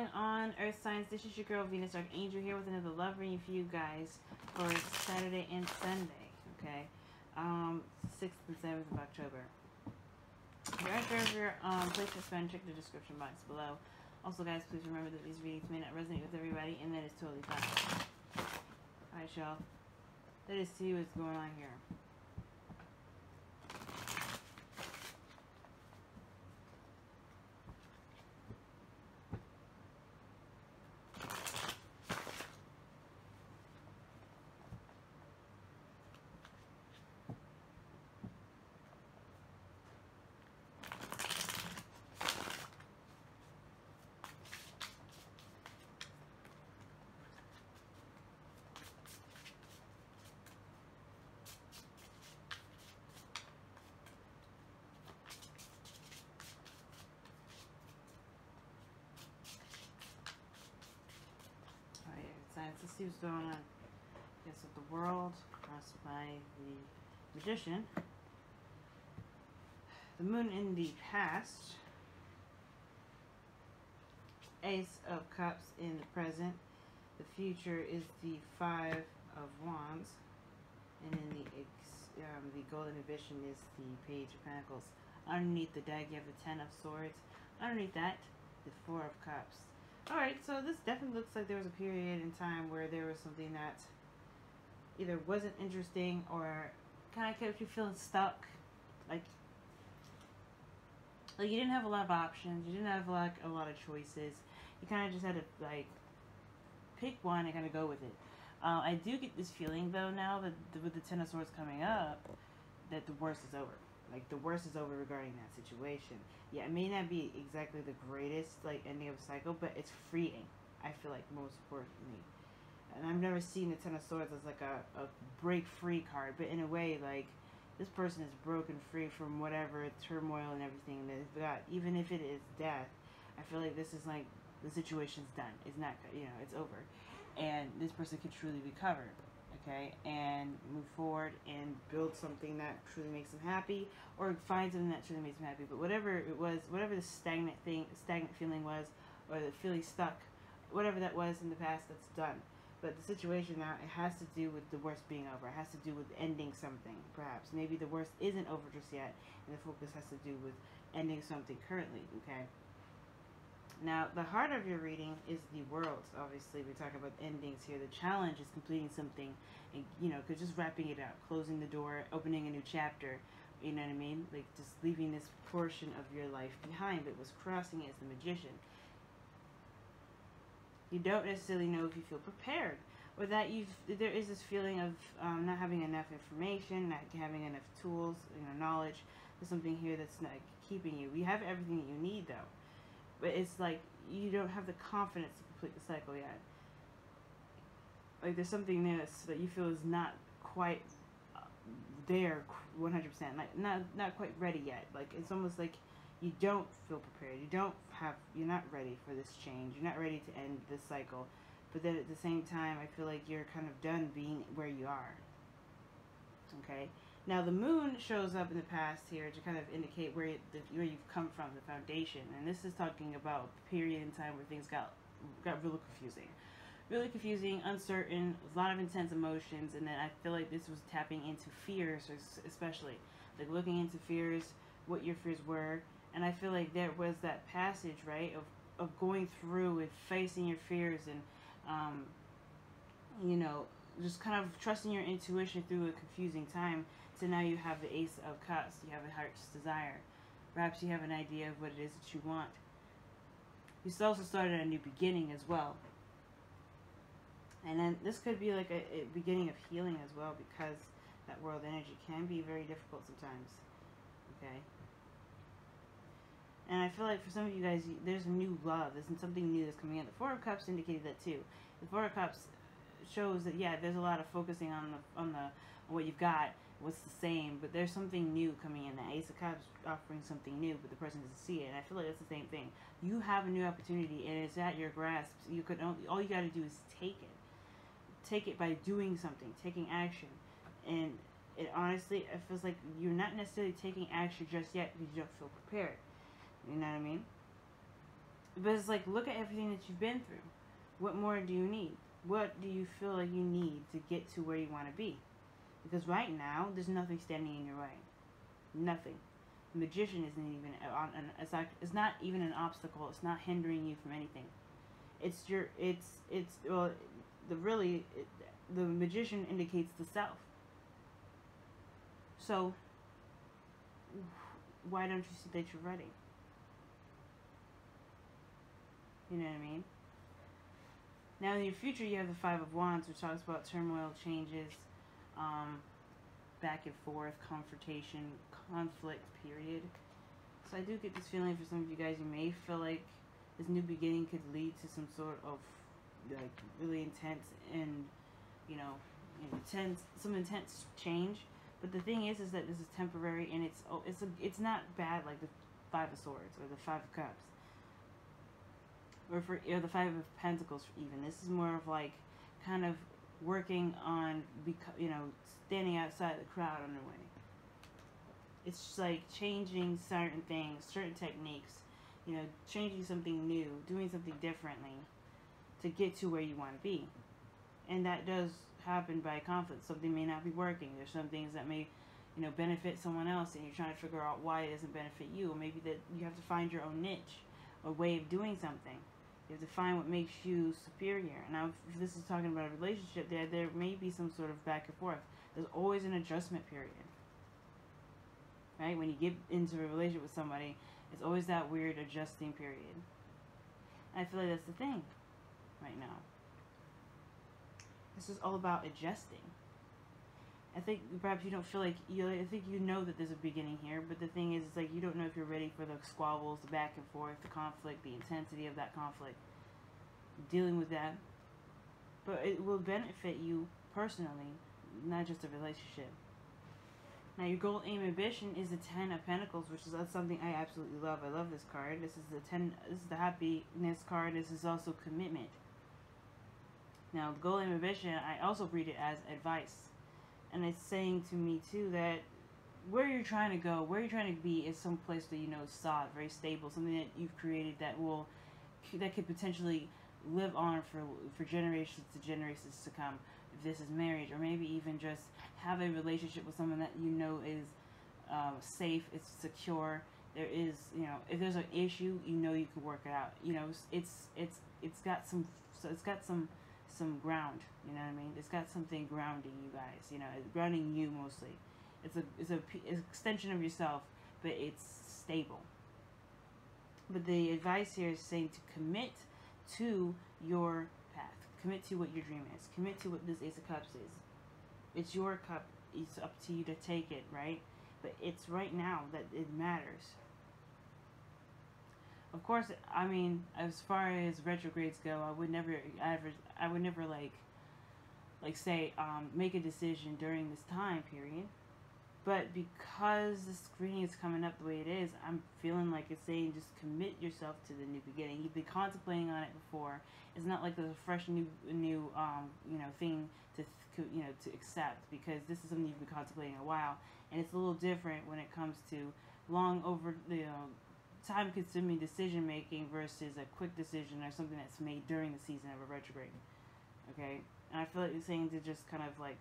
going on, Earth signs? This is your girl Venus Archangel here with another love reading for you guys for Saturday and Sunday. Okay, 6th and 7th of October. If you're unsure of your placement spend, check the description box below. Also, guys, please remember that these readings may not resonate with everybody, and that is totally fine. Alright, y'all. Let us see what's going on here. Let's see what's going on. Yes, with the World, crossed by the Magician. The Moon in the past. Ace of Cups in the present. The future is the Five of Wands. And in the Golden Edition is the Page of Pentacles. Underneath the deck, you have the Ten of Swords. Underneath that, the Four of Cups. Alright, so this definitely looks like there was a period in time where there was something that either wasn't interesting or kind of kept you feeling stuck. Like you didn't have a lot of options. You didn't have like a lot of choices. You kind of just had to like pick one and kind of go with it. I do get this feeling though now that with the Ten of Swords coming up that the worst is over. Like, the worst is over regarding that situation. Yeah, it may not be exactly the greatest, like, ending of a cycle, but it's freeing, I feel like, most importantly. And I've never seen the Ten of Swords as, like, a break-free card, but in a way, like, this person is broken free from whatever turmoil and everything that they've got. Even if it is death, I feel like this is, like, the situation's done. It's not, you know, it's over. And this person could truly recover. Okay, and move forward and build something that truly makes them happy, or find something that truly makes them happy. But whatever it was, whatever the stagnant feeling was, or the feeling stuck, whatever that was in the past, that's done. But the situation now, it has to do with the worst being over. It has to do with ending something, perhaps. Maybe the worst isn't over just yet, and the focus has to do with ending something currently. Okay. Now, the heart of your reading is the World. Obviously, we're talking about endings here. The challenge is completing something, and, you know, because just wrapping it up, closing the door, opening a new chapter, you know what I mean? Like, just leaving this portion of your life behind, but was crossing it as the Magician. You don't necessarily know if you feel prepared, or that there is this feeling of not having enough information, not having enough tools, you know, knowledge. There's something here that's not keeping you. You have everything that you need, though. But it's like you don't have the confidence to complete the cycle yet. Like there's something there that you feel is not quite there 100%. Like not quite ready yet. Like it's almost like you don't feel prepared. You're not ready for this change. You're not ready to end this cycle. But then at the same time, I feel like you're kind of done being where you are. Okay. Now the Moon shows up in the past here to kind of indicate where you've come from, the foundation, and this is talking about a period in time where things got really confusing, uncertain, a lot of intense emotions, and then I feel like this was tapping into fears, especially like looking into fears, what your fears were, and I feel like there was that passage, right, of going through and facing your fears and you know, just kind of trusting your intuition through a confusing time. So now you have the Ace of Cups. You have a heart's desire. Perhaps you have an idea of what it is that you want. You also started a new beginning as well. And then this could be like a beginning of healing as well, because that World energy can be very difficult sometimes. Okay. And I feel like for some of you guys, there's a new love. There's something new that's coming in. The Four of Cups indicated that too. The Four of Cups shows that, yeah, there's a lot of focusing on what you've got, what's the same, but there's something new coming in. The Ace of Cups offering something new, but the person doesn't see it. And I feel like it's the same thing. You have a new opportunity, and it's at your grasp. You could all you got to do is take it. Take it by doing something, taking action. And it honestly, it feels like you're not necessarily taking action just yet because you don't feel prepared. You know what I mean? But it's like, look at everything that you've been through. What more do you need? What do you feel like you need to get to where you want to be? Because right now, there's nothing standing in your way. Nothing. The magician isn't even it's not even an obstacle. It's not hindering you from anything. The magician indicates the self. So why don't you see that you're ready? You know what I mean? Now in your future, you have the Five of Wands, which talks about turmoil, changes, back and forth, confrontation, conflict, period. So I do get this feeling for some of you guys, you may feel like this new beginning could lead to some sort of like really intense and, you know, some intense change. But the thing is that this is temporary, and it's not bad like the Five of Swords or the Five of Cups. Or the Five of Pentacles even. This is more of like kind of working on, you know, standing outside the crowd in a way. It's just like changing certain things, certain techniques, you know, changing something new, doing something differently to get to where you want to be. And that does happen by conflict. Something may not be working. There's some things that may, you know, benefit someone else, and you're trying to figure out why it doesn't benefit you. Or maybe that you have to find your own niche, a way of doing something. You have to find what makes you superior. Now, if this is talking about a relationship, there may be some sort of back and forth. There's always an adjustment period. Right? When you get into a relationship with somebody, it's always that weird adjusting period. And I feel like that's the thing right now. This is all about adjusting. I think perhaps you don't feel like, I think you know that there's a beginning here, but the thing is, it's like you don't know if you're ready for the squabbles, the back and forth, the conflict, the intensity of that conflict, dealing with that. But it will benefit you personally, not just a relationship. Now, your goal, aim, ambition is the Ten of Pentacles, which is something I absolutely love. I love this card. This is the happiness card. This is also commitment. Now, the goal, aim, ambition, I also read it as advice. And it's saying to me, too, that where you're trying to go, where you're trying to be is some place that you know is solid, very stable, something that you've created that could potentially live on for generations to generations to come. If this is marriage, or maybe even just have a relationship with someone that you know is safe, it's secure. There is, you know, if there's an issue, you know you can work it out. You know, it's got some ground. You know what I mean? It's got something grounding you guys. You know, it's grounding you mostly. It's an extension of yourself, but it's stable. But the advice here is saying to commit to your path. Commit to what your dream is. Commit to what this Ace of Cups is. It's your cup. It's up to you to take it, right? But it's right now that it matters. Of course, I mean, as far as retrogrades go, I would never say make a decision during this time period. But because this reading is coming up the way it is, I'm feeling like it's saying just commit yourself to the new beginning. You've been contemplating on it before. It's not like there's a fresh new thing to accept, because this is something you've been contemplating a while, and it's a little different when it comes to time-consuming decision making versus a quick decision or something that's made during the season of a retrograde. Okay, and I feel like it's saying to just kind of like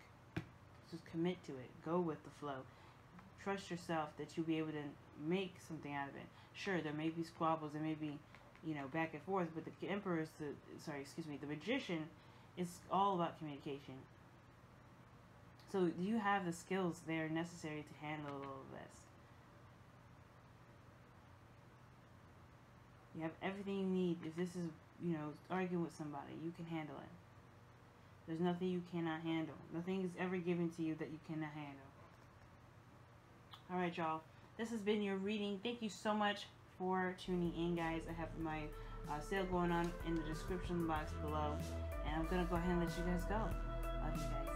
just commit to it, go with the flow, trust yourself that you'll be able to make something out of it. Sure, there may be squabbles, there may be, you know, back and forth, but the Emperor is the Magician is all about communication. So you have the skills there necessary to handle all of this. You have everything you need. If this is, you know, arguing with somebody, you can handle it. There's nothing you cannot handle. Nothing is ever given to you that you cannot handle. Alright, y'all. This has been your reading. Thank you so much for tuning in, guys. I have my sale going on in the description box below. And I'm going to go ahead and let you guys go. Love you guys.